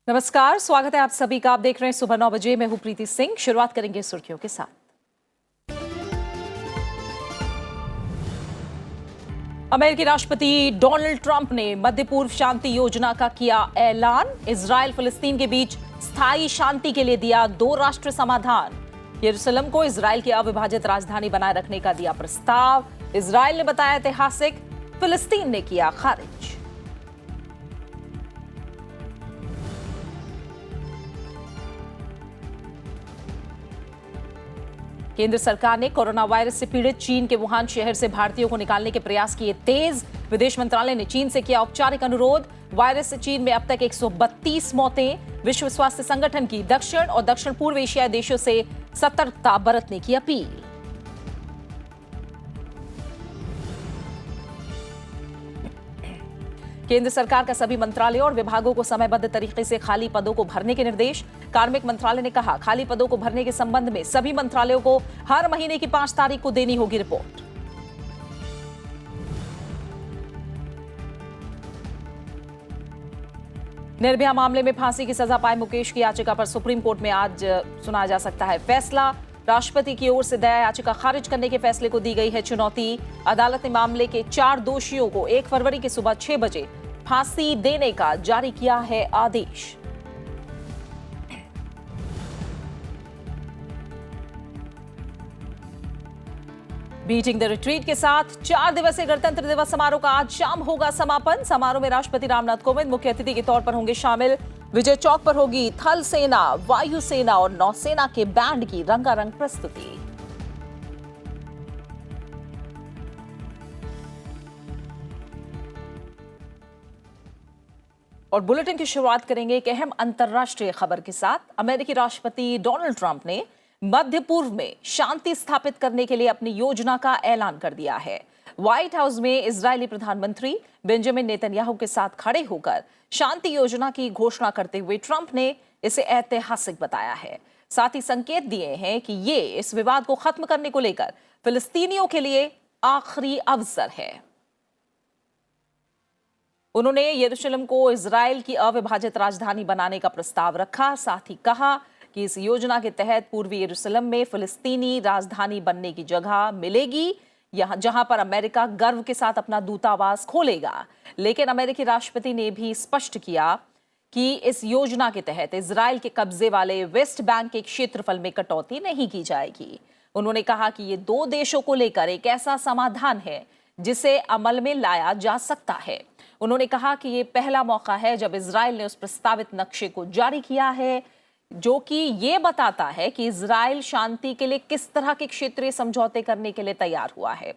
नमस्कार, स्वागत है आप सभी का। आप देख रहे हैं सुबह 9 बजे। मैं हूं प्रीति सिंह। शुरुआत करेंगे सुर्खियों के साथ। अमेरिकी राष्ट्रपति डोनाल्ड ट्रंप ने मध्य पूर्व शांति योजना का किया ऐलान। इजराइल फिलिस्तीन के बीच स्थायी शांति के लिए दिया 2 राष्ट्र समाधान। यरूशलेम को इजराइल की अविभाजित राजधानी बनाए रखने का दिया प्रस्ताव। इजराइल ने बताया ऐतिहासिक, फिलिस्तीन ने किया खारिज। केंद्र सरकार ने कोरोना वायरस से पीड़ित चीन के वुहान शहर से भारतीयों को निकालने के प्रयास किए तेज। विदेश मंत्रालय ने चीन से किया औपचारिक अनुरोध। वायरस से चीन में अब तक 132 मौतें। विश्व स्वास्थ्य संगठन की दक्षिण और दक्षिण पूर्व एशियाई देशों से सतर्कता बरतने की अपील। केंद्र सरकार का सभी मंत्रालयों और विभागों को समयबद्ध तरीके से खाली पदों को भरने के निर्देश। कार्मिक मंत्रालय ने कहा, खाली पदों को भरने के संबंध में सभी मंत्रालयों को हर महीने की 5 तारीख को देनी होगी रिपोर्ट। निर्भया मामले में फांसी की सजा पाए मुकेश की याचिका पर सुप्रीम कोर्ट में आज सुनाया जा सकता है फैसला। राष्ट्रपति की ओर से दया याचिका खारिज करने के फैसले को दी गई है चुनौती। अदालत ने मामले के 4 दोषियों को 1 फरवरी की सुबह 6 बजे फांसी देने का जारी किया है आदेश। बीटिंग द रिट्रीट के साथ 4 दिवसीय गणतंत्र दिवस समारोह का आज शाम होगा समापन। समारोह में राष्ट्रपति रामनाथ कोविंद मुख्य अतिथि के तौर पर होंगे शामिल। विजय चौक पर होगी थल सेना, वायु सेना और नौसेना के बैंड की रंगारंग प्रस्तुति। और बुलेटिन की शुरुआत करेंगे एक अहम अंतर्राष्ट्रीय खबर के साथ। अमेरिकी राष्ट्रपति डोनाल्ड ट्रंप ने मध्य पूर्व में शांति स्थापित करने के लिए अपनी योजना का ऐलान कर दिया है। व्हाइट हाउस में इजरायली प्रधानमंत्री बेंजामिन नेतन्याहू के साथ खड़े होकर शांति योजना की घोषणा करते हुए ट्रंप ने इसे ऐतिहासिक बताया है। साथ ही संकेत दिए हैं कि ये इस विवाद को खत्म करने को लेकर फिलिस्तीनियों के लिए आखिरी अवसर है। उन्होंने यरूशलेम को इजराइल की अविभाजित राजधानी बनाने का प्रस्ताव रखा। साथ ही कहा कि इस योजना के तहत पूर्वी यरूशलेम में फिलिस्तीनी राजधानी बनने की जगह मिलेगी, जहां पर अमेरिका गर्व के साथ अपना दूतावास खोलेगा। लेकिन अमेरिकी राष्ट्रपति ने भी स्पष्ट किया कि इस योजना के तहत इजराइल के कब्जे वाले वेस्ट बैंक के क्षेत्रफल में कटौती नहीं की जाएगी। उन्होंने कहा कि ये 2 देशों को लेकर एक ऐसा समाधान है जिसे अमल में लाया जा सकता है। उन्होंने कहा कि ये पहला मौका है जब इजराइल ने उस प्रस्तावित नक्शे को जारी किया है, जो कि ये बताता है कि इजराइल शांति के लिए किस तरह के क्षेत्रीय समझौते करने के लिए तैयार हुआ है।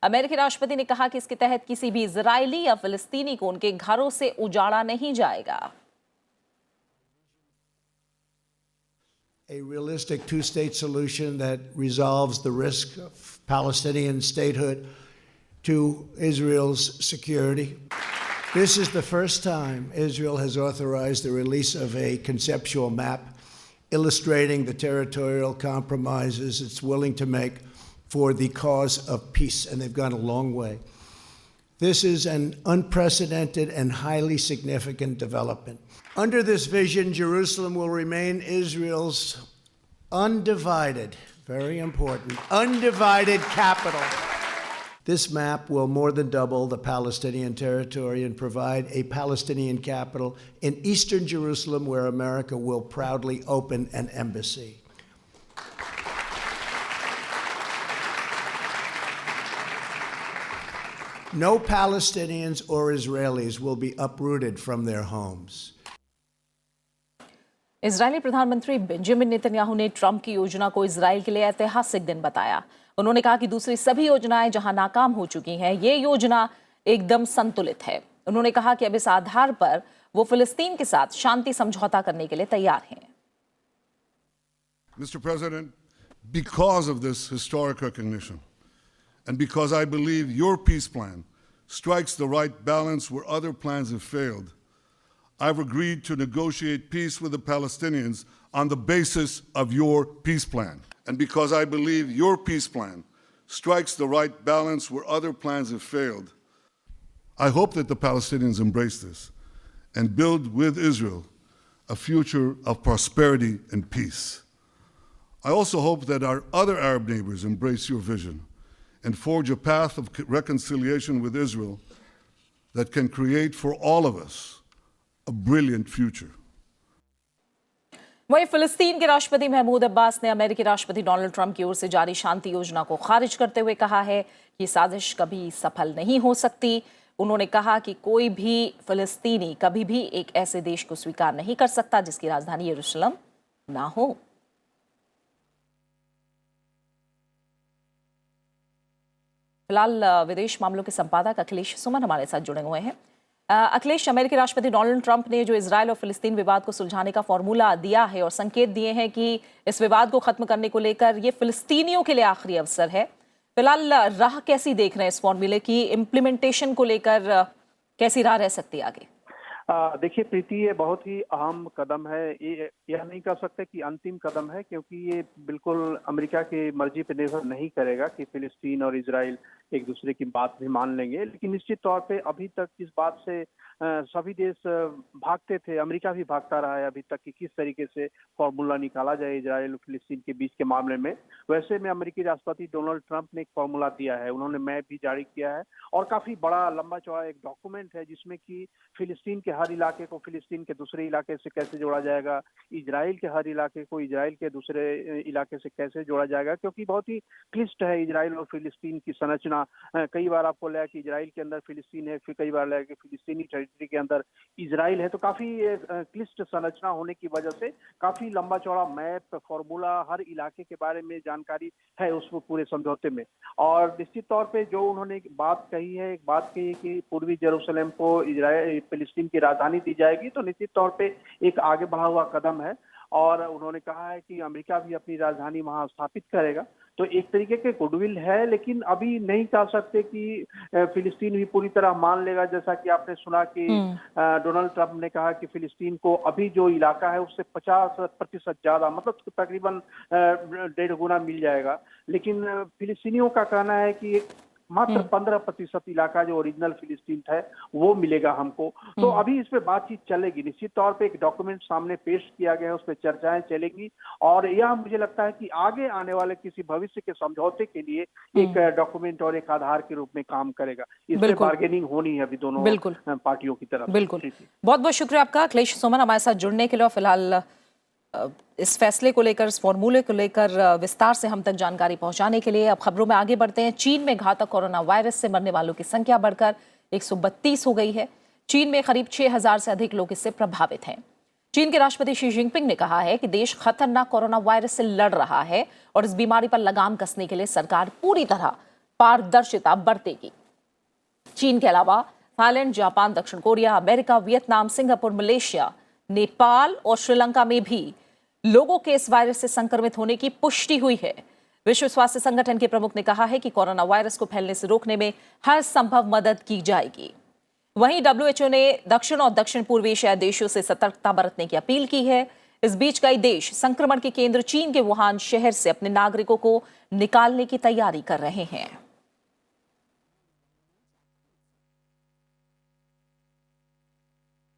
अमेरिकी राष्ट्रपति ने कहा कि इसके तहत किसी भी इजरायली या फिलिस्तीनी को उनके घरों से उजाड़ा नहीं जाएगा। A realistic 2-state solution that resolves the risk of Palestinian statehood to Israel's security. This is the first time Israel has authorized the release of a conceptual map illustrating the territorial compromises it's willing to make for the cause of peace, and they've gone a long way. This is an unprecedented and highly significant development. Under this vision, Jerusalem will remain Israel's undivided, very important, undivided capital. This map will more than double the Palestinian territory and provide a Palestinian capital in eastern Jerusalem, where America will proudly open an embassy. No Palestinians or Israelis will be uprooted from their homes. Israeli प्रधानमंत्री Benjamin Netanyahu ने Trump की योजना को Israel के लिए ऐतिहासिक दिन बताया। उन्होंने कहा कि दूसरी सभी योजनाएं जहां नाकाम हो चुकी हैं, ये योजना एकदम संतुलित है। उन्होंने कहा कि अब इस आधार पर वो फिलिस्तीन के साथ शांति समझौता करने के लिए तैयार हैं। Mr. President, because of this historic recognition and because I believe your peace plan strikes the right balance where other plans have failed, I've agreed to negotiate peace with the Palestinians on the basis of your peace plan. And because I believe your peace plan strikes the right balance where other plans have failed, I hope that the Palestinians embrace this and build with Israel a future of prosperity and peace. I also hope that our other Arab neighbors embrace your vision and forge a path of reconciliation with Israel that can create for all of us a brilliant future. वहीं फिलिस्तीन के राष्ट्रपति महमूद अब्बास ने अमेरिकी राष्ट्रपति Donald Trump की ओर से जारी शांति योजना को खारिज करते हुए कहा है कि साजिश कभी सफल नहीं हो सकती। उन्होंने कहा कि कोई भी फिलिस्तीनी कभी भी एक ऐसे देश को स्वीकार नहीं कर सकता जिसकी राजधानी यरूशलेम ना हो। फिलहाल विदेश मामलों के संपादक अखिलेश सुमन हमारे साथ जुड़े हुए हैं। अखिलेश, अमेरिकी राष्ट्रपति डोनाल्ड ट्रंप ने जो इजरायल और फिलिस्तीन विवाद को सुलझाने का फॉर्मूला दिया है और संकेत दिए हैं कि इस विवाद को खत्म करने को लेकर ये फिलिस्तीनियों के लिए आखिरी अवसर है। फिलहाल राह कैसी देख रहे हैं इस फॉर्मूले की इम्प्लीमेंटेशन को लेकर, कैसी राह रह सकती है आगे? देखिए प्रीति, ये बहुत ही अहम कदम है। ये यह नहीं कह सकते कि अंतिम कदम है, क्योंकि ये बिल्कुल अमेरिका की मर्जी पर निर्भर नहीं करेगा कि फिलिस्तीन और इजराइल एक दूसरे की बात भी मान लेंगे। लेकिन निश्चित तौर पे अभी तक जिस बात से सभी देश भागते थे, अमेरिका भी भागता रहा है अभी तक कि किस तरीके से फॉर्मूला निकाला जाए इजराइल और फिलिस्तीन के बीच के मामले में। वैसे में अमेरिकी राष्ट्रपति डोनाल्ड ट्रंप ने एक फॉर्मूला दिया है, उन्होंने मैप भी जारी किया है और काफी बड़ा लंबा चौड़ा एक डॉक्यूमेंट है जिसमें कि फिलिस्तीन के हर इलाके को फिलिस्तीन के दूसरे इलाके से कैसे जोड़ा जाएगा, इजराइल के हर इलाके को इजराइल के दूसरे इलाके से कैसे जोड़ा जाएगा, क्योंकि बहुत ही क्लिष्ट है इजराइल और फिलिस्तीन की संरचना। कई बार आपको लगा कि इजराइल के अंदर फिलिस्तीन है, फिर कई बार लगा कि फिलिस्तीनी टेरिटरी के अंदर इजराइल है, तो काफी क्लिष्ट संरचना होने की वजह से काफी लंबा चौड़ा मैप, फॉर्मूला, हर इलाके के बारे में जानकारी है उस पूरे समझौते में। और निश्चित तौर पे जो उन्होंने एक बात कही है कि पूर्वी जेरूसलम को इजराइल फिलिस्तीन की राजधानी दी जाएगी, तो निश्चित तौर पे एक आगे बढ़ा हुआ कदम है। और उन्होंने कहा है कि अमेरिका भी अपनी राजधानी वहां स्थापित करेगा, तो एक तरीके के गुडविल है। लेकिन अभी नहीं कह सकते कि फिलिस्तीन भी पूरी तरह मान लेगा, जैसा कि आपने सुना कि डोनाल्ड ट्रंप ने कहा कि फिलिस्तीन को अभी जो इलाका है उससे 50% ज्यादा, मतलब तकरीबन 1.5 गुना मिल जाएगा। लेकिन फिलिस्तीनियों का कहना है कि मात्र 15% इलाका जो ओरिजिनल फिलिस्तीन है वो मिलेगा हमको। तो अभी इस पे बातचीत चलेगी। निश्चित तौर पे एक डॉक्यूमेंट सामने पेश किया गया है, उस पर चर्चाएं चलेगी और यह मुझे लगता है कि आगे आने वाले किसी भविष्य के समझौते के लिए एक डॉक्यूमेंट और एक आधार के रूप में काम करेगा। इस पे बार्गेनिंग होनी है अभी दोनों पार्टियों की तरफ। बिल्कुल, बहुत बहुत शुक्रिया आपका अखिलेश सुमन हमारे साथ जुड़ने के लिए। फिलहाल इस फैसले को लेकर, इस फॉर्मूले को लेकर विस्तार से हम तक जानकारी पहुंचाने के लिए अब खबरों में आगे बढ़ते हैं। चीन में घातक कोरोना वायरस से मरने वालों की संख्या बढ़कर 132 हो गई है। चीन में करीब 6000 से अधिक लोग इससे प्रभावित हैं। चीन के राष्ट्रपति शी जिनपिंग ने कहा है कि देश खतरनाक कोरोना वायरस से लड़ रहा है और इस बीमारी पर लगाम कसने के लिए सरकार पूरी तरह पारदर्शिता बरतेगी। चीन के अलावा थाईलैंड, जापान, दक्षिण Korea, America, Vietnam, Singapore, Malaysia, Nepal और श्रीलंका में भी लोगों के इस वायरस से संक्रमित होने की पुष्टि हुई है। विश्व स्वास्थ्य संगठन के प्रमुख ने कहा है कि कोरोना वायरस को फैलने से रोकने में हर संभव मदद की जाएगी। वहीं WHO ने दक्षिण और दक्षिण पूर्वी एशियाई देशों से सतर्कता बरतने की अपील की है। इस बीच कई देश संक्रमण के केंद्र चीन के वुहान शहर से अपने नागरिकों को निकालने की तैयारी कर रहे हैं।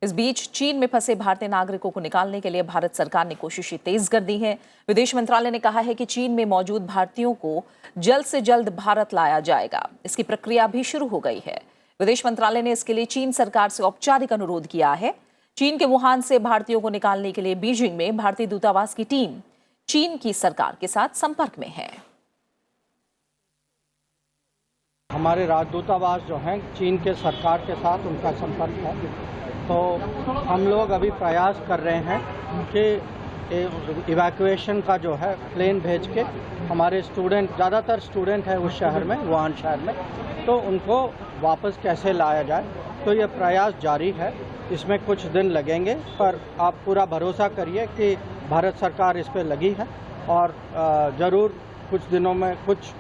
इस बीच चीन में फंसे भारतीय नागरिकों को निकालने के लिए भारत सरकार ने कोशिशें तेज कर दी हैं। विदेश मंत्रालय ने कहा है कि चीन में मौजूद भारतीयों को जल्द से जल्द भारत लाया जाएगा। इसकी प्रक्रिया भी शुरू हो गई है। विदेश मंत्रालय ने इसके लिए चीन सरकार से औपचारिक अनुरोध किया है। चीन के वुहान से भारतीयों को निकालने के लिए बीजिंग में भारतीय दूतावास की टीम चीन की सरकार के साथ संपर्क में है। हमारे राजदूतावास जो हैं चीन के सरकार के साथ उनका संपर्क है, तो हम लोग अभी प्रयास कर रहे हैं कि इवैक्यूएशन का जो है प्लेन भेज के हमारे स्टूडेंट, ज़्यादातर स्टूडेंट है उस शहर में, वुहान शहर में, तो उनको वापस कैसे लाया जाए। तो ये प्रयास जारी है, इसमें कुछ दिन लगेंगे, पर आप पूरा भरोसा करिए कि भारत सरकार इस पे लगी है और ज़रूर कुछ दिनों में कुछ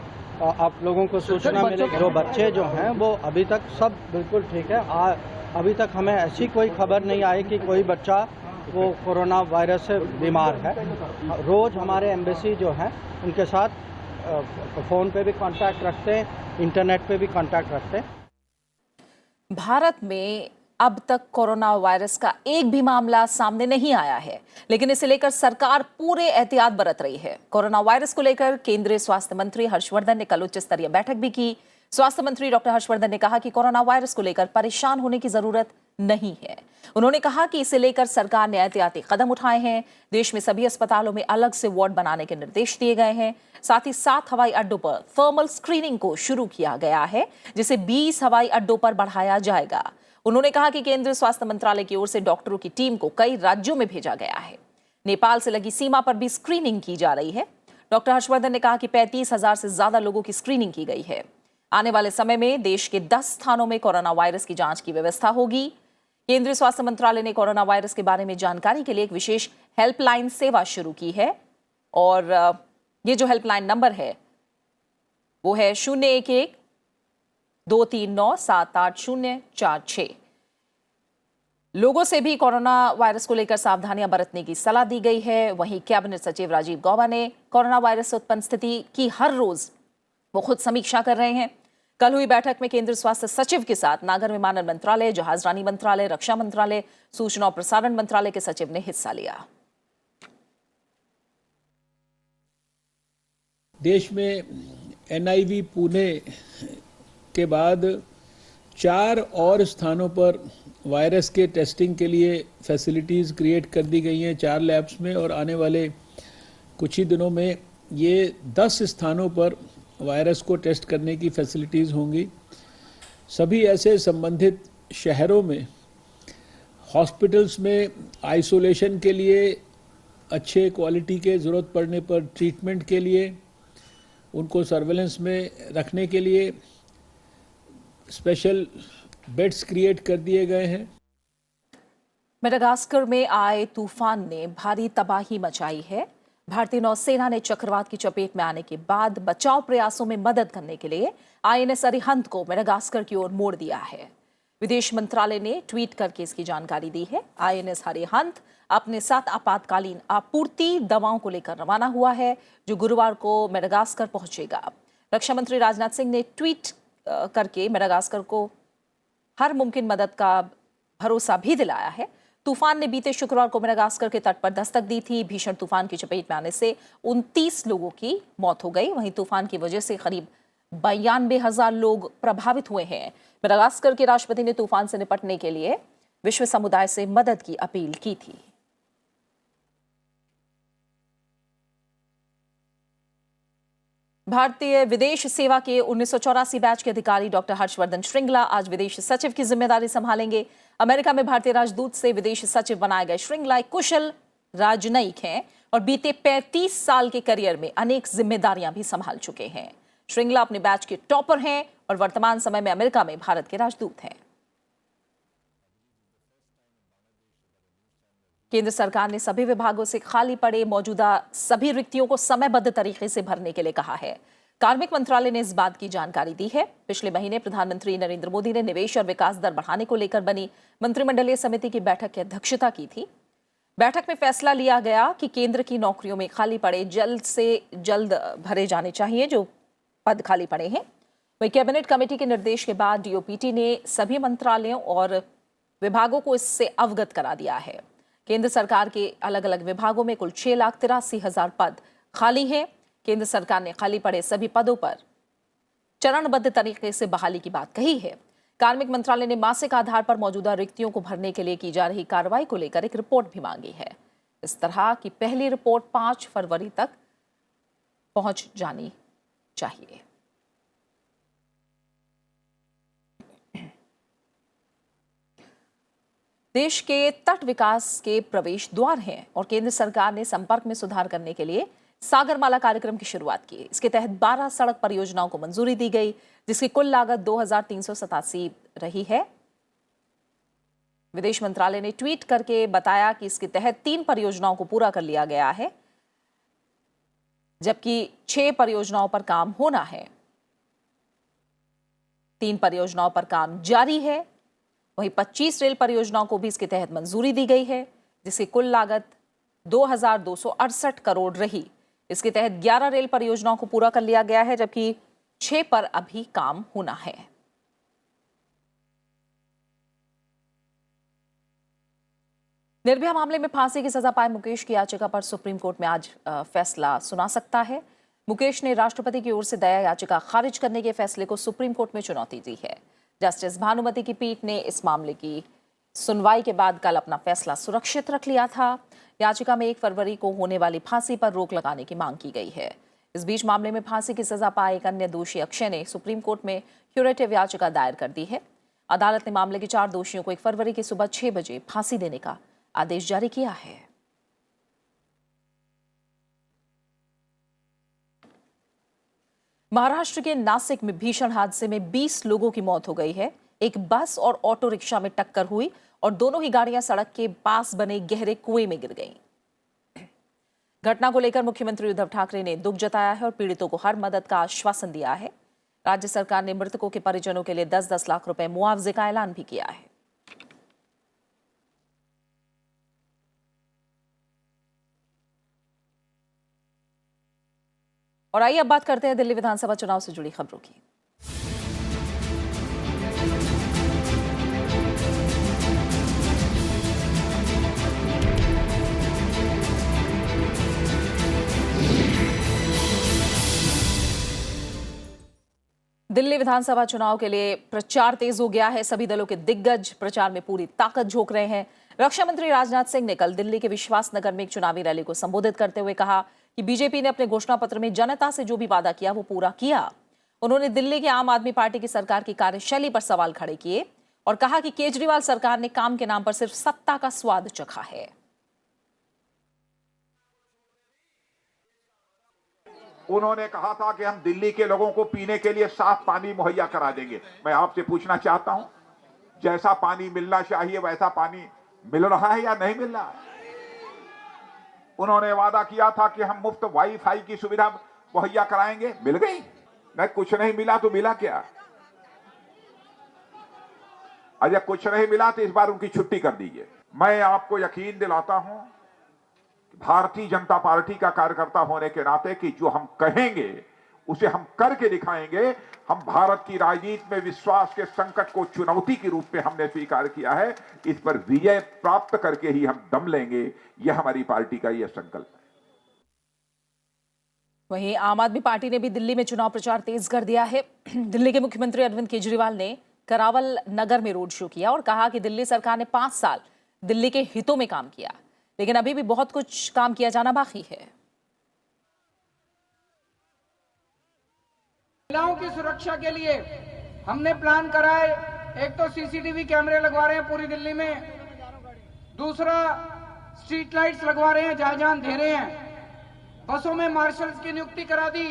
आप लोगों को सूचना मिलेगी। जो बच्चे जो हैं वो अभी तक सब बिल्कुल ठीक है। अभी तक हमें ऐसी कोई खबर नहीं आई कि कोई बच्चा वो कोरोना वायरस से बीमार है। रोज़ हमारे एम्बेसी जो है उनके साथ फ़ोन पे भी कांटेक्ट रखते हैं, इंटरनेट पे भी कांटेक्ट रखते हैं। भारत में अब तक कोरोना वायरस का एक भी मामला सामने नहीं आया है, लेकिन इसे लेकर सरकार पूरे एहतियात बरत रही है। कोरोना वायरस को लेकर केंद्रीय स्वास्थ्य मंत्री हर्षवर्धन ने कल उच्च स्तरीय बैठक भी की। स्वास्थ्य मंत्री डॉक्टर हर्षवर्धन ने कहा कि कोरोना वायरस को लेकर परेशान होने की जरूरत नहीं है। उन्होंने कहा कि इसे लेकर सरकार ने एहतियाती कदम उठाए हैं। देश में सभी अस्पतालों में अलग से वार्ड बनाने के निर्देश दिए गए हैं। साथ ही 7 हवाई अड्डों पर थर्मल स्क्रीनिंग को शुरू किया गया है, जिसे 20 हवाई अड्डों पर बढ़ाया जाएगा। उन्होंने कहा कि केंद्रीय स्वास्थ्य मंत्रालय की ओर से डॉक्टरों की टीम को कई राज्यों में भेजा गया है। नेपाल से लगी सीमा पर भी स्क्रीनिंग की जा रही है। डॉक्टर हर्षवर्धन ने कहा कि 35,000 से ज्यादा लोगों की स्क्रीनिंग की गई है। आने वाले समय में देश के 10 स्थानों में कोरोना वायरस की जांच की व्यवस्था होगी। केंद्रीय स्वास्थ्य मंत्रालय ने कोरोना वायरस के बारे में जानकारी के लिए एक विशेष हेल्पलाइन सेवा शुरू की है और ये जो हेल्पलाइन नंबर है वो है 011-239-78046। लोगों से भी कोरोना वायरस को लेकर सावधानियां बरतने की सलाह दी गई है। वहीं कैबिनेट सचिव राजीव गौबा ने कोरोना वायरस से उत्पन्न स्थिति की हर रोज वो खुद समीक्षा कर रहे हैं। कल हुई बैठक में केंद्रीय स्वास्थ्य सचिव के साथ नागर विमानन मंत्रालय, जहाजरानी मंत्रालय, रक्षा मंत्रालय, सूचना और प्रसारण मंत्रालय के सचिव ने हिस्सा लिया। देश में NIV पुणे के बाद 4 और स्थानों पर वायरस के टेस्टिंग के लिए फैसिलिटीज़ क्रिएट कर दी गई हैं 4 लैब्स में, और आने वाले कुछ ही दिनों में ये 10 स्थानों पर वायरस को टेस्ट करने की फैसिलिटीज़ होंगी। सभी ऐसे संबंधित शहरों में हॉस्पिटल्स में आइसोलेशन के लिए अच्छे क्वालिटी के ज़रूरत पड़ने पर ट्रीटमेंट के लिए, उनको सर्वेलेंस में रखने के लिए स्पेशल बेड्स क्रिएट कर दिए गए हैं। मेडागास्कर में आए तूफान ने भारी तबाही मचाई है। भारतीय नौसेना ने चक्रवात की चपेट में आने के बाद बचाव प्रयासों में मदद करने के लिए INS अरिहंत को मेडागास्कर की ओर मोड़ दिया है। विदेश मंत्रालय ने ट्वीट करके इसकी जानकारी दी है। INS अरिहंत अपने साथ आपातकालीन आपूर्ति दवाओं को लेकर रवाना हुआ है, जो गुरुवार को मेडागास्कर पहुंचेगा। रक्षा मंत्री राजनाथ सिंह ने ट्वीट करके मेडागास्कर को हर मुमकिन मदद का भरोसा भी दिलाया है। तूफान ने बीते शुक्रवार को मेडागास्कर के तट पर दस्तक दी थी। भीषण तूफान की चपेट में आने से 29 लोगों की मौत हो गई। वहीं तूफान की वजह से करीब 92,000 लोग प्रभावित हुए हैं। मेडागास्कर के राष्ट्रपति ने तूफान से निपटने के लिए विश्व समुदाय से मदद की अपील की थी। भारतीय विदेश सेवा के 1984 बैच के अधिकारी डॉक्टर हर्षवर्धन श्रृंगला आज विदेश सचिव की जिम्मेदारी संभालेंगे। अमेरिका में भारतीय राजदूत से विदेश सचिव बनाए गए श्रृंगला एक कुशल राजनयिक हैं और बीते 35 साल के करियर में अनेक जिम्मेदारियां भी संभाल चुके हैं। श्रृंगला अपने बैच के टॉपर हैं और वर्तमान समय में अमेरिका में भारत के राजदूत हैं। केंद्र सरकार ने सभी विभागों से खाली पड़े मौजूदा सभी रिक्तियों को समयबद्ध तरीके से भरने के लिए कहा है। कार्मिक मंत्रालय ने इस बात की जानकारी दी है। पिछले महीने प्रधानमंत्री नरेंद्र मोदी ने निवेश और विकास दर बढ़ाने को लेकर बनी मंत्रिमंडलीय समिति की बैठक की अध्यक्षता की थी। बैठक में फैसला लिया गया कि केंद्र की नौकरियों में खाली पड़े जल्द से जल्द भरे जाने चाहिए जो पद खाली पड़े हैं। वही कैबिनेट कमेटी के निर्देश के बाद DOPT ने सभी मंत्रालयों और विभागों को इससे अवगत करा दिया है। केंद्र सरकार के अलग अलग विभागों में कुल 6,83,000 पद खाली हैं। केंद्र सरकार ने खाली पड़े सभी पदों पर चरणबद्ध तरीके से बहाली की बात कही है। कार्मिक मंत्रालय ने मासिक आधार पर मौजूदा रिक्तियों को भरने के लिए की जा रही कार्रवाई को लेकर एक रिपोर्ट भी मांगी है। इस तरह की पहली रिपोर्ट 5 फरवरी तक पहुंच जानी चाहिए। देश के तट विकास के प्रवेश द्वार हैं और केंद्र सरकार ने संपर्क में सुधार करने के लिए सागरमाला कार्यक्रम की शुरुआत की। इसके तहत 12 सड़क परियोजनाओं को मंजूरी दी गई, जिसकी कुल लागत 2,387 रही है। विदेश मंत्रालय ने ट्वीट करके बताया कि इसके तहत 3 परियोजनाओं को पूरा कर लिया गया है, जबकि 6 परियोजनाओं पर काम होना है। 3 परियोजनाओं पर काम जारी है। वहीं 25 रेल परियोजनाओं को भी इसके तहत मंजूरी दी गई है, जिसकी कुल लागत 2,268 करोड़ रही। इसके तहत 11 रेल परियोजनाओं को पूरा कर लिया गया है, जबकि 6 पर अभी काम होना है। निर्भया मामले में फांसी की सजा पाए मुकेश की याचिका पर सुप्रीम कोर्ट में आज फैसला सुना सकता है। मुकेश ने राष्ट्रपति की ओर से दया याचिका खारिज करने के फैसले को सुप्रीम कोर्ट में चुनौती दी है। जस्टिस भानुमति की पीठ ने इस मामले की सुनवाई के बाद कल अपना फैसला सुरक्षित रख लिया था। याचिका में 1 फरवरी को होने वाली फांसी पर रोक लगाने की मांग की गई है। इस बीच मामले में फांसी की सजा पाए एक अन्य दोषी अक्षय ने सुप्रीम कोर्ट में क्यूरेटिव याचिका दायर कर दी है। अदालत ने मामले के 4 दोषियों को 1 फरवरी की सुबह 6 बजे फांसी देने का आदेश जारी किया है। महाराष्ट्र के नासिक में भीषण हादसे में 20 लोगों की मौत हो गई है। एक बस और ऑटो रिक्शा में टक्कर हुई और दोनों ही गाड़ियां सड़क के पास बने गहरे कुएं में गिर गईं। घटना को लेकर मुख्यमंत्री उद्धव ठाकरे ने दुख जताया है और पीड़ितों को हर मदद का आश्वासन दिया है। राज्य सरकार ने मृतकों के परिजनों के लिए 10-10 लाख रुपए मुआवजे का ऐलान भी किया है। और आइए अब बात करते हैं दिल्ली विधानसभा चुनाव से जुड़ी खबरों की। दिल्ली विधानसभा चुनाव के लिए प्रचार तेज हो गया है। सभी दलों के दिग्गज प्रचार में पूरी ताकत झोंक रहे हैं। रक्षा मंत्री राजनाथ सिंह ने कल दिल्ली के विश्वास नगर में एक चुनावी रैली को संबोधित करते हुए कहा कि बीजेपी ने अपने घोषणा पत्र में जनता से जो भी वादा किया वो पूरा किया। उन्होंने दिल्ली की आम आदमी पार्टी की सरकार की कार्यशैली पर सवाल खड़े किए और कहा कि केजरीवाल सरकार ने काम के नाम पर सिर्फ सत्ता का स्वाद चखा है। उन्होंने कहा था कि हम दिल्ली के लोगों को पीने के लिए साफ पानी मुहैया करा देंगे। मैं आपसे पूछना चाहता हूं, जैसा पानी मिलना चाहिए वैसा पानी मिल रहा है या नहीं मिल रहा है? उन्होंने वादा किया था कि हम मुफ्त वाईफाई की सुविधा मुहैया कराएंगे, मिल गई? नहीं, कुछ नहीं मिला तो मिला क्या? अगर कुछ नहीं मिला तो इस बार उनकी छुट्टी कर दीजिए। मैं आपको यकीन दिलाता हूं भारतीय जनता पार्टी का कार्यकर्ता होने के नाते कि जो हम कहेंगे उसे हम करके दिखाएंगे। हम भारत की राजनीति में विश्वास के संकट को चुनौती के रूप में हमने स्वीकार किया है। इस पर विजय प्राप्त करके ही हम दम लेंगे। यह हमारी पार्टी का यह संकल्प है। वहीं आम आदमी पार्टी ने भी दिल्ली में चुनाव प्रचार तेज कर दिया है। दिल्ली के मुख्यमंत्री अरविंद केजरीवाल ने करावल नगर में रोड शो किया और कहा कि दिल्ली सरकार ने 5 साल दिल्ली के हितों में काम किया, लेकिन अभी भी बहुत कुछ काम किया जाना बाकी है। महिलाओं की सुरक्षा के लिए हमने प्लान करा है। एक तो सीसीटीवी कैमरे लगवा रहे हैं पूरी दिल्ली में, दूसरा स्ट्रीट लाइट्स लगवा रहे हैं जहां जहां अंधेरे हैं। बसों में मार्शल्स की नियुक्ति करा दी।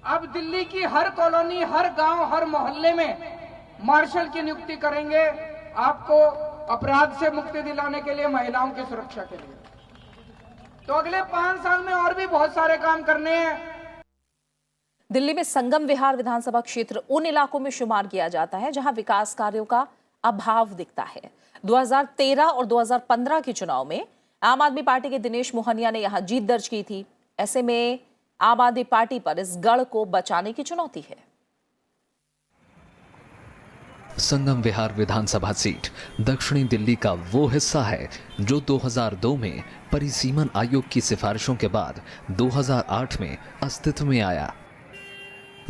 अब दिल्ली की हर कॉलोनी, हर गांव, हर मोहल्ले में मार्शल की नियुक्ति करेंगे, आपको अपराध से मुक्ति दिलाने के लिए, महिलाओं की सुरक्षा के लिए। तो अगले 5 साल में और भी बहुत सारे काम करने हैं। दिल्ली में संगम विहार विधानसभा क्षेत्र उन इलाकों में शुमार किया जाता है जहां विकास कार्यों का अभाव दिखता है। 2013 और 2015 के चुनाव में आम आदमी पार्टी के दिनेश मोहनिया ने यहां जीत दर्ज की थी। ऐसे में आम आदमी पार्टी पर इस गढ़ को बचाने की चुनौती है। संगम विहार विधानसभा सीट दक्षिणी दिल्ली का वो हिस्सा है जो 2002 में परिसीमन आयोग की सिफारिशों के बाद 2008 में अस्तित्व में आया।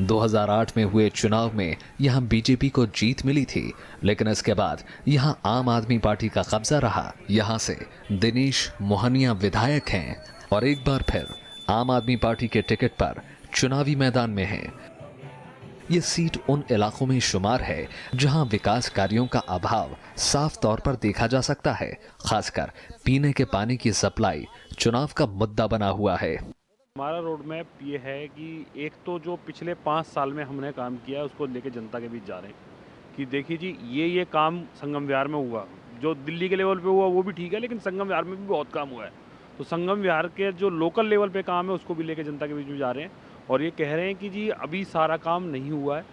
2008 में हुए चुनाव में यहां बीजेपी को जीत मिली थी, लेकिन इसके बाद यहां आम आदमी पार्टी का कब्जा रहा। यहां से दिनेश मोहनिया विधायक हैं और एक बार फिर आम आदमी पार्टी के टिकट पर चुनावी मैदान में हैं। ये सीट उन इलाकों में शुमार है जहां विकास कार्यों का अभाव साफ तौर पर देखा जा सकता है। खासकर पीने के पानी की सप्लाई चुनाव का मुद्दा बना हुआ है। हमारा रोड मैप ये है कि एक तो जो पिछले 5 साल में हमने काम किया है उसको लेके जनता के बीच जा रहे हैं कि देखिए जी ये काम संगम विहार में हुआ, जो दिल्ली के लेवल पे हुआ वो भी ठीक है, लेकिन संगम विहार में भी बहुत काम हुआ है। तो संगम विहार के जो लोकल लेवल पे काम है उसको भी लेके जनता के बीच में जा रहे हैं और ये कह रहे हैं कि जी अभी सारा काम नहीं हुआ है,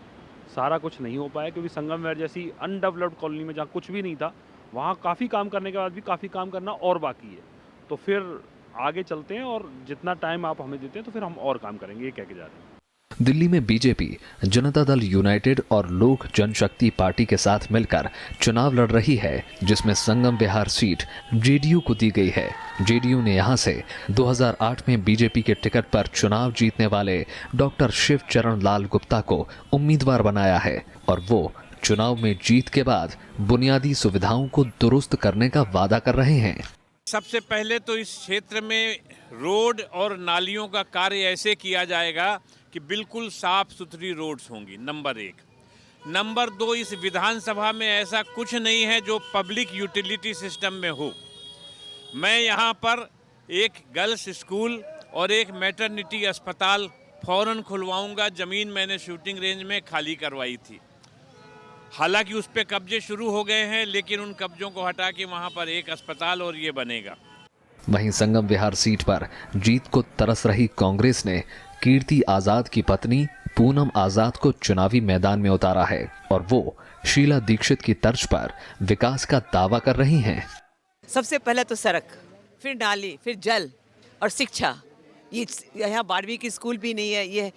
सारा कुछ नहीं हो पाया, क्योंकि संगम विहार जैसी अनडेवलप्ड कॉलोनी में जहाँ कुछ भी नहीं था वहाँ काफ़ी काम करने के बाद भी काफ़ी काम करना और बाकी है। तो फिर आगे चलते हैं और जितना टाइम आप हमें देते हैं तो फिर हम और काम करेंगे, ये कह के जा रहे हैं। दिल्ली में बीजेपी, जनता दल यूनाइटेड और लोक जनशक्ति पार्टी के साथ मिलकर चुनाव लड़ रही है, जिसमें संगम विहार सीट जेडीयू को दी गई है। जेडीयू ने यहां से 2008 में बीजेपी के टिकट पर चुनाव जीतने वाले डॉक्टर शिव चरण लाल गुप्ता को उम्मीदवार बनाया है और वो चुनाव में जीत के बाद बुनियादी सुविधाओं को दुरुस्त करने का वादा कर रहे हैं। सबसे पहले तो इस क्षेत्र में रोड और नालियों का कार्य ऐसे किया जाएगा कि बिल्कुल साफ सुथरी रोड्स होंगी, नंबर 1। नंबर 2, इस विधानसभा में ऐसा कुछ नहीं है जो पब्लिक यूटिलिटी सिस्टम में हो। मैं यहाँ पर एक गर्ल्स स्कूल और एक मैटरनिटी अस्पताल फौरन खुलवाऊंगा। ज़मीन मैंने शूटिंग रेंज में खाली करवाई थी। हालांकि उस पे कब्जे शुरू हो गए हैं, लेकिन उन कब्जों को हटा के वहाँ पर एक अस्पताल और ये बनेगा। वहीं संगम विहार सीट पर जीत को तरस रही कांग्रेस ने कीर्ति आजाद की पत्नी पूनम आजाद को चुनावी मैदान में उतारा है और वो शीला दीक्षित की तर्ज पर विकास का दावा कर रही हैं। सबसे पहले तो सड़क, फिर नाली, फिर जल और शिक्षा। ये यहाँ 12वीं की स्कूल भी नहीं है। ये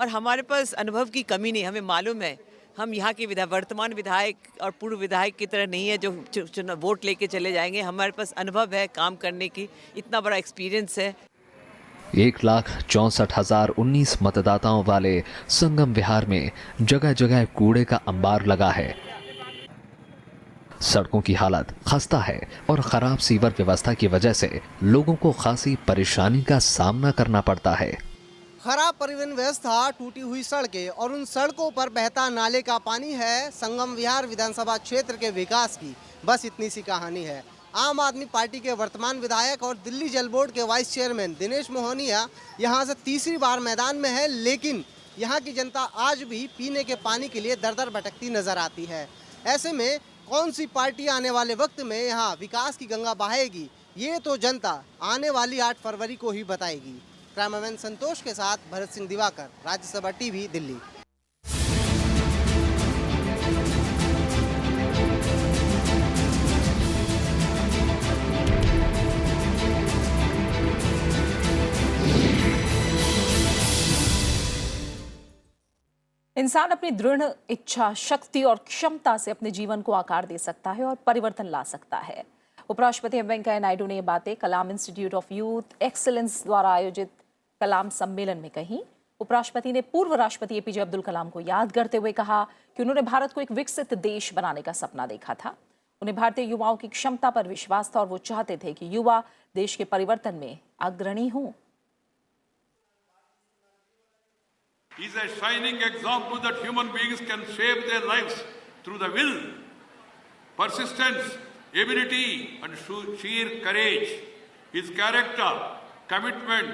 हमारे पास अनुभव की कमी नहीं। हमें मालूम है हम यहाँ के वर्तमान विधायक और पूर्व विधायक की तरह नहीं है जो वोट लेके चले जाएंगे। हमारे पास अनुभव है काम करने की, इतना बड़ा एक्सपीरियंस है। 1,64,019 मतदाताओं वाले संगम विहार में जगह जगह कूड़े का अंबार लगा है। सड़कों की हालत खस्ता है और खराब सीवर व्यवस्था की वजह से लोगों को खासी परेशानी का सामना करना पड़ता है। खराब परिवहन व्यवस्था, टूटी हुई सड़कें और उन सड़कों पर बहता नाले का पानी है संगम विहार विधानसभा क्षेत्र के विकास की बस इतनी सी कहानी है। आम आदमी पार्टी के वर्तमान विधायक और दिल्ली जल बोर्ड के वाइस चेयरमैन दिनेश मोहनिया यहां से तीसरी बार मैदान में है, लेकिन यहां की जनता आज भी पीने के पानी के लिए दर दर भटकती नजर आती है। ऐसे में कौन सी पार्टी आने वाले वक्त में यहाँ विकास की गंगा बहाएगी, ये तो जनता आने वाली 8 फरवरी को ही बताएगी। कैमरामैन संतोष के साथ भरत सिंह दिवाकर, राज्यसभा टीवी, दिल्ली। इंसान अपनी दृढ़ इच्छा शक्ति और क्षमता से अपने जीवन को आकार दे सकता है और परिवर्तन ला सकता है। उपराष्ट्रपति एम वेंकैया नायडू ने ये बातें कलाम इंस्टीट्यूट ऑफ यूथ एक्सीलेंस द्वारा आयोजित कलाम सम्मेलन में कही। उपराष्ट्रपति ने पूर्व राष्ट्रपति एपीजे अब्दुल कलाम को याद करते हुए कहा कि उन्होंने भारत को एक विकसित देश बनाने का सपना देखा था। उन्हें भारतीय युवाओं की क्षमता पर विश्वास था और वो चाहते थे कि युवा देश के परिवर्तन में अग्रणी हों। He is a shining example that human beings can shape their lives through the will, persistence, ability and sheer courage. His character, commitment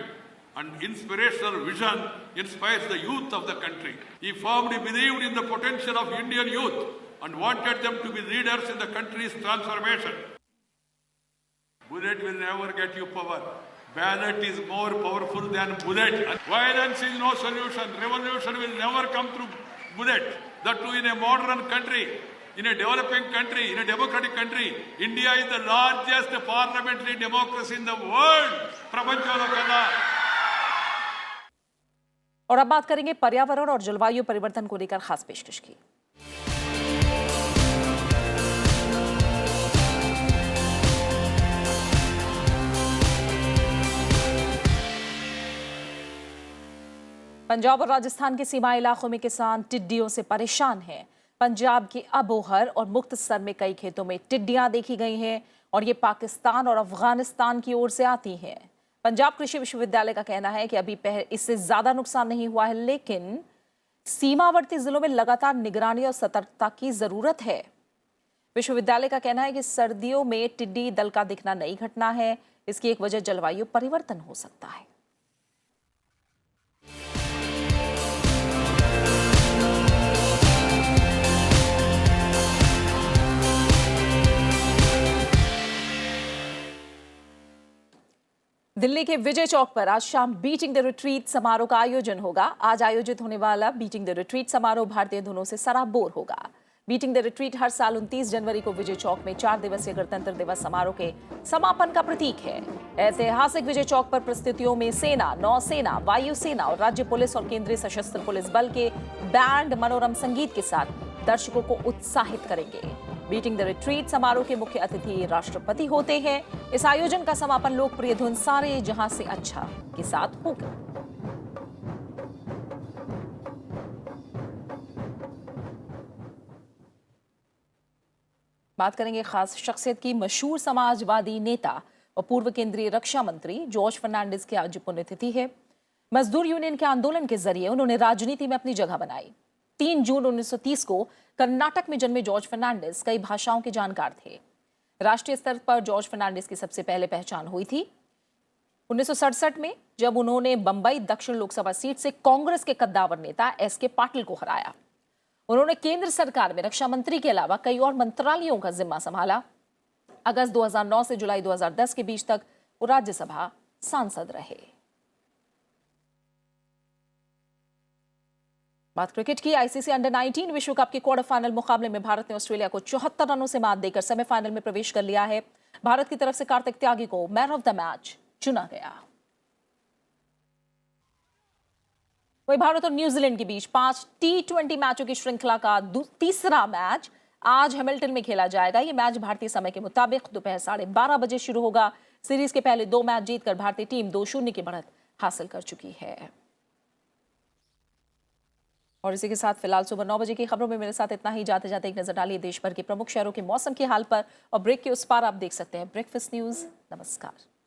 and inspirational vision inspires the youth of the country. He firmly believed in the potential of Indian youth and wanted them to be leaders in the country's transformation. Bullet will never get you power. Ballot is more powerful than bullet. Violence is no solution. Revolution will never come through bullet. That too in a modern country, in a developing country, in a democratic country. India is the largest parliamentary democracy in the world. प्रपंचों का। और अब बात करेंगे पर्यावरण और जलवायु परिवर्तन को लेकर खास पेशकश की। पंजाब और राजस्थान के सीमाई इलाकों में किसान टिड्डियों से परेशान हैं। पंजाब के अबोहर और मुक्तसर में कई खेतों में टिड्डियां देखी गई हैं और ये पाकिस्तान और अफगानिस्तान की ओर से आती हैं। पंजाब कृषि विश्वविद्यालय का कहना है कि अभी इससे ज्यादा नुकसान नहीं हुआ है, लेकिन सीमावर्ती जिलों में लगातार निगरानी और सतर्कता की जरूरत है। विश्वविद्यालय का कहना है कि सर्दियों में टिड्डी दल का दिखना नई घटना है। इसकी एक वजह जलवायु परिवर्तन हो सकता है। दिल्ली के विजय चौक पर आज शाम बीटिंग द रिट्रीट समारोह का आयोजन होगा। आज आयोजित होने वाला बीटिंग द रिट्रीट समारोह भारतीय धुनों से सराबोर होगा। बीटिंग द रिट्रीट हर साल 29 जनवरी को विजय चौक में 4 दिवसीय गणतंत्र दिवस समारोह के समापन का प्रतीक है। ऐतिहासिक विजय चौक पर प्रस्तुतियों में सेना, नौसेना, वायुसेना और राज्य पुलिस और केंद्रीय सशस्त्र पुलिस बल के बैंड मनोरम संगीत के साथ दर्शकों को उत्साहित करेंगे। बीटिंग द रिट्रीट समारोह के मुख्य अतिथि राष्ट्रपति होते हैं। इस आयोजन का समापन लोकप्रिय धुन सारे जहां से अच्छा के साथ होगा। बात करेंगे खास शख्सियत की। मशहूर समाजवादी नेता और पूर्व केंद्रीय रक्षा मंत्री जॉर्ज फर्नांडिस की आज पुण्यतिथि है। मजदूर यूनियन के आंदोलन के जरिए उन्होंने राजनीति में अपनी जगह बनाई। 3 जून 1930 को कर्नाटक में जन्मे जॉर्ज फर्नांडिस कई भाषाओं के जानकार थे। राष्ट्रीय स्तर पर जॉर्ज फर्नांडिस की सबसे पहले पहचान हुई थी 1967 में, जब उन्होंने बंबई दक्षिण लोकसभा सीट से कांग्रेस के कद्दावर नेता एस.के. पाटिल को हराया। उन्होंने केंद्र सरकार में रक्षा मंत्री के अलावा कई और मंत्रालयों का जिम्मा संभाला। अगस्त 2009 से जुलाई 2010 के बीच तक वो राज्यसभा सांसद रहे। बात क्रिकेट की। आईसीसी अंडर 19 विश्व कप के क्वार्टर फाइनल मुकाबले में भारत ने ऑस्ट्रेलिया को 74 रनों से मात देकर सेमीफाइनल में प्रवेश कर लिया है। भारत की तरफ से कार्तिक त्यागी को मैन ऑफ द मैच चुना गया। वहीं भारत और न्यूजीलैंड के बीच 5 T20 मैचों की श्रृंखला का तीसरा मैच आज हैमिल्टन में खेला जाएगा। यह मैच भारतीय समय के मुताबिक दोपहर 12:30 बजे शुरू होगा। सीरीज के पहले 2 मैच जीतकर भारतीय टीम 2-0 की बढ़त हासिल कर चुकी है। और इसी के साथ फिलहाल सुबह 9 बजे की खबरों में मेरे साथ इतना ही। जाते जाते एक नजर डालिए देश भर के प्रमुख शहरों के मौसम के हाल पर और ब्रेक के उस पार आप देख सकते हैं ब्रेकफास्ट न्यूज। नमस्कार।